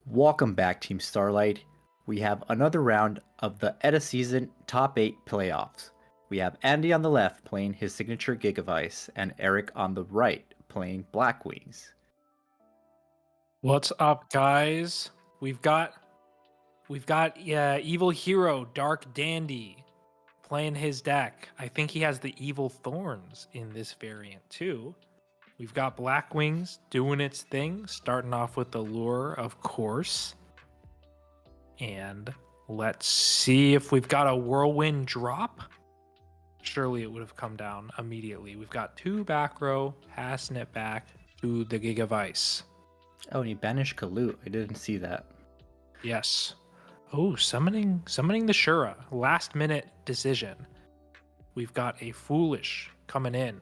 Welcome back, Team Starlight. We have another round of the EDISZN Top 8 playoffs. We have Andy on the left playing his signature Gigavise, and Eric on the right playing Blackwings. What's up, guys? We've got Evil Hero Dark Dandy playing his deck. I think he has the Evil Thorns in this variant too. We've got Blackwings doing its thing, starting off with the lure, of course. And let's see if we've got a whirlwind drop. Surely it would have come down immediately. We've got 2 back row, passing it back to the Gigavise. Oh, and he banished Kalut. I didn't see that. Yes. Oh, summoning the Shura. Last minute decision. We've got a Foolish coming in.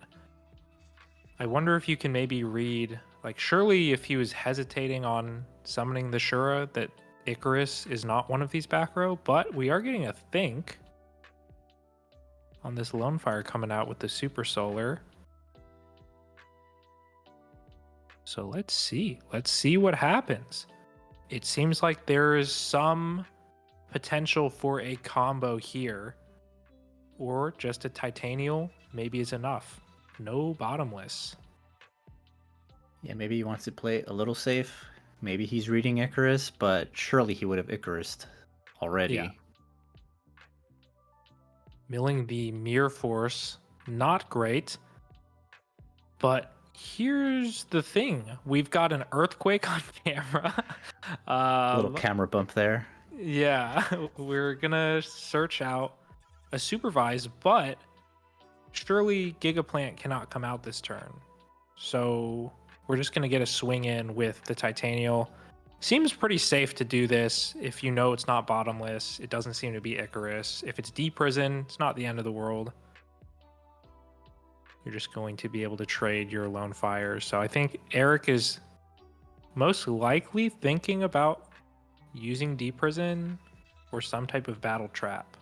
I wonder if you can maybe read, like, surely if he was hesitating on summoning the Shura, that Icarus is not one of these back row, but we are getting a think on this Lone Fire coming out with the Super Solar. So let's see. Let's see what happens. It seems like there is some potential for a combo here, or just a Titanial maybe is enough. No bottomless. Yeah, maybe he wants to play a little safe. Maybe he's reading Icarus, but surely he would have Icarused already. Yeah. Milling the Mirror Force, not great. But here's the thing. We've got an Earthquake on camera. A little camera bump there. Yeah, we're gonna search out a Supervise, but surely Gigaplant cannot come out this turn. So we're just gonna get a swing in with the Titanial. Seems pretty safe to do this if you know it's not bottomless. It doesn't seem to be Icarus. If it's D-Prison, it's not the end of the world. You're just going to be able to trade your Lone Fires. So I think Eric is most likely thinking about using D-Prison or some type of battle trap.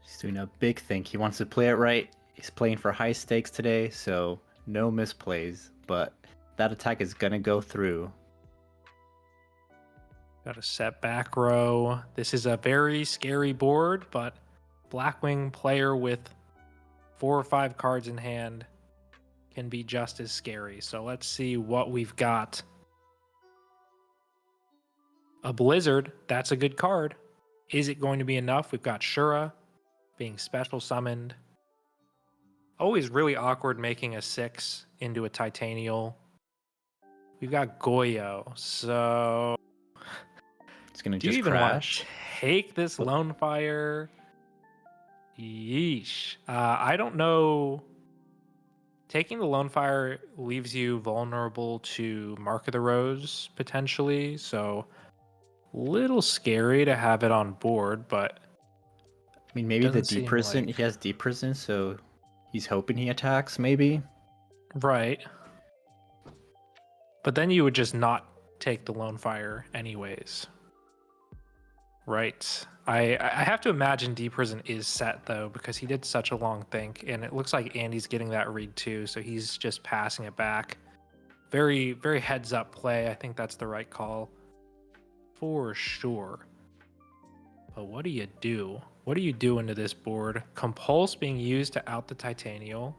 He's doing a big think. He wants to play it right. He's playing for high stakes today, so no misplays. But that attack is going to go through. Got a set back row. This is a very scary board, but Blackwing player with 4 or 5 cards in hand can be just as scary. So let's see what we've got. A Blizzard, that's a good card. Is it going to be enough? We've got Shura being special summoned. Always really awkward making a 6 into a Titanial. We've got Goyo, so It's going to do you just even crash. want to take this Lone Fire? Yeesh. I don't know. Taking the Lone Fire leaves you vulnerable to Mark of the Rose, potentially. So, little scary to have it on board, but I mean, maybe the doesn't seem D-Prison, like... he has D-Prison, so he's hoping he attacks, maybe? Right. But then you would just not take the Lone Fire anyways. Right. I have to imagine D-Prison is set, though, because he did such a long think, and it looks like Andy's getting that read, too, so he's just passing it back. Very, very heads-up play. I think that's the right call. For sure. But what do you do? What do you do into this board? Compulse being used to out the Titanial.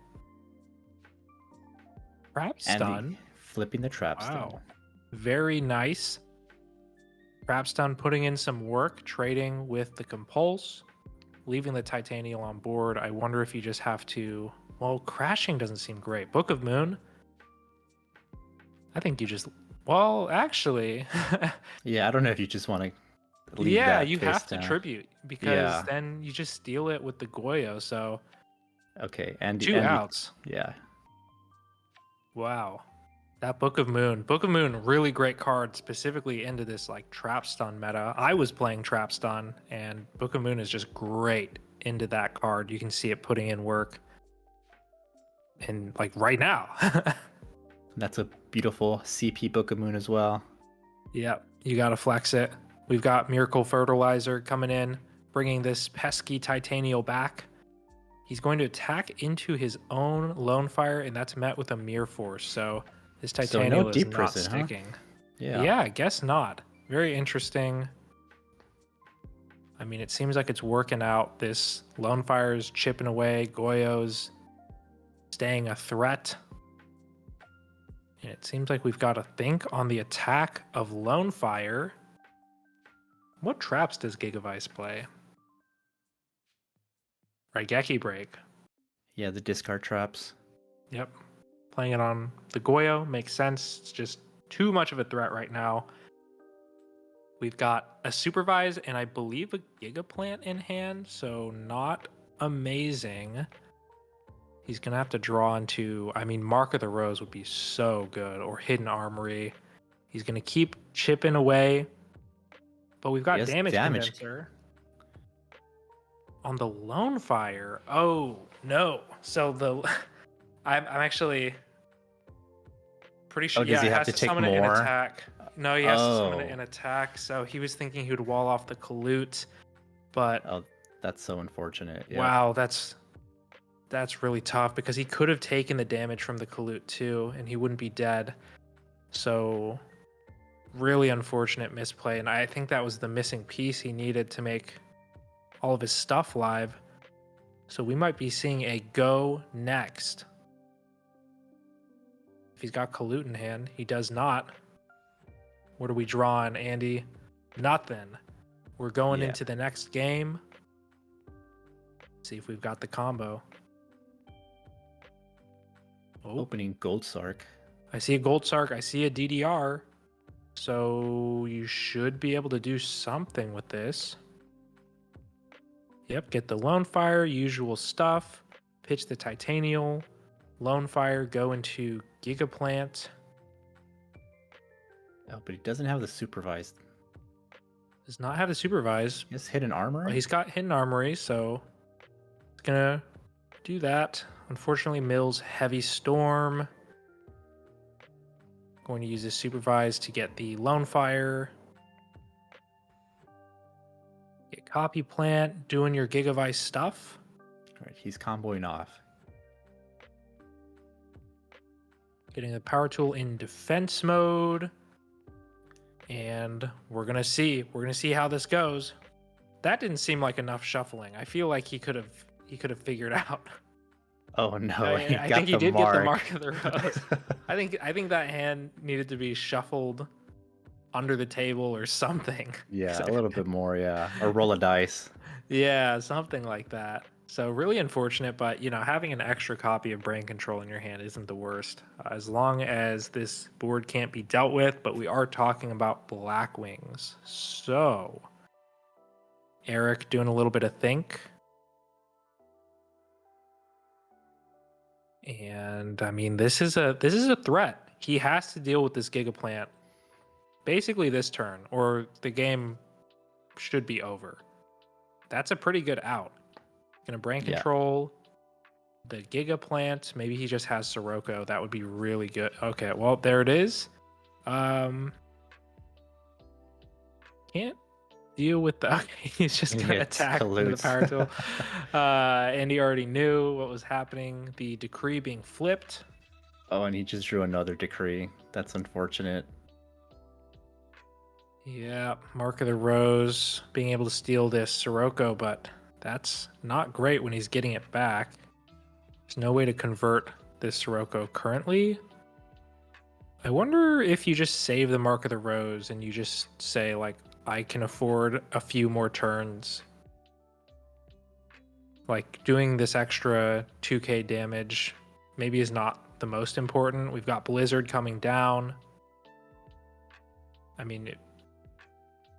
Trap Stun. Flipping the trap stun. Wow. Very nice. Trap Stun putting in some work, trading with the Compulse, leaving the Titanial on board. I wonder if you just have to... Well, crashing doesn't seem great. Book of Moon. I think you just... Well, actually... Yeah, I don't know if you just want to leave yeah, that you face have to down. tribute, because then you just steal it with the Goyo, so... Okay, and 2 outs. Yeah. Wow. That Book of Moon, really great card, specifically into this like Trap Stun meta. I was playing Trap Stun, and Book of Moon is just great into that card. You can see it putting in work, and like right now. That's a beautiful CP Book of Moon as well. Yep, you gotta flex it. We've got Miracle Fertilizer coming in, bringing this pesky Titanial back. He's going to attack into his own Lone Fire, and that's met with a Mirror Force. So This So no titanium is deep not prison, huh? sticking. Yeah. Yeah, I guess not. Very interesting. I mean, it seems like it's working out. This Lone Fire's chipping away. Goyo's staying a threat. And it seems like we've got to think on the attack of Lone Fire. What traps does Gigavise play? Raigeki Break. Yeah, the discard traps. Yep. Playing it on the Goyo makes sense. It's just too much of a threat right now. We've got a Supervise and I believe a Gigaplant in hand, so not amazing. He's going to have to draw into, I mean, Mark of the Rose would be so good, or Hidden Armory. He's going to keep chipping away, but we've got damage condenser on the Lone Fire. Oh, no. So I'm actually pretty sure. Oh, does he have to take summon it in more? attack. No, he has to summon it in attack. So he was thinking he would wall off the Kalut, but Oh, that's so unfortunate. Yeah. wow, that's really tough because he could have taken the damage from the Kalut too, and he wouldn't be dead. So really unfortunate misplay, and I think that was the missing piece he needed to make all of his stuff live. So we might be seeing a go next. If he's got Kalut in hand, he does not. What are we drawing, Andy? Nothing. We're going into the next game. See if we've got the combo. Oh. Opening Gold Sark. I see a Gold Sark. I see a DDR. So you should be able to do something with this. Yep, get the Lone Fire, usual stuff. Pitch the Titanial. Lone Fire, go into Gigaplant. Oh, but he doesn't have the Supervised. Does not have the Supervise. He has Hidden Armory? Well, he's got Hidden Armory, so he's gonna do that. Unfortunately, Mills Heavy Storm. Going to use his Supervise to get the Lone Fire. Get Copy Plant, doing your Gigavise stuff. All right, he's comboing off. Getting the Power Tool in defense mode. And we're gonna see. We're gonna see how this goes. That didn't seem like enough shuffling. I feel like he could have figured out. Oh no! I think he did get the Mark of the Rose. I think that hand needed to be shuffled under the table or something. Yeah, a little bit more. Yeah, or roll a dice. Yeah, something like that. So really unfortunate, but having an extra copy of Brain Control in your hand isn't the worst, as long as this board can't be dealt with. But we are talking about Blackwings, so Eric doing a little bit of think, and I mean this is a threat. He has to deal with this Gigaplant basically this turn, or the game should be over. That's a pretty good out. Gonna Brain Control the Gigaplant. Maybe he just has Sirocco. That would be really good. Okay, well, there it is. Can't deal with the... Okay, he's just gonna attack with the Power Tool. And he already knew what was happening. The Decree being flipped. Oh, and he just drew another Decree. That's unfortunate. Yeah, Mark of the Rose being able to steal this Sirocco, but that's not great when he's getting it back. There's no way to convert this Sirocco currently. I wonder if you just save the Mark of the Rose and you just say, like, I can afford a few more turns. Like, doing this extra 2k damage maybe is not the most important. We've got Blizzard coming down. I mean,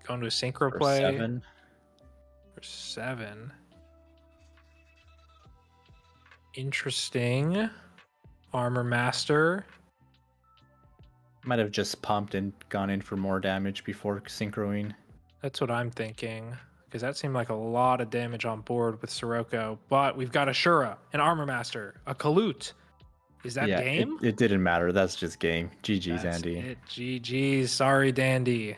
going to a synchro play. 7. For 7. Interesting. Armor Master. Might have just pumped and gone in for more damage before synchroing. That's what I'm thinking. Because that seemed like a lot of damage on board with Sirocco. But we've got a Shura, an Armor Master, a Kalut. Is that game? It didn't matter. That's just game. GG's, That's Andy. it. GG's. Sorry, Dandy.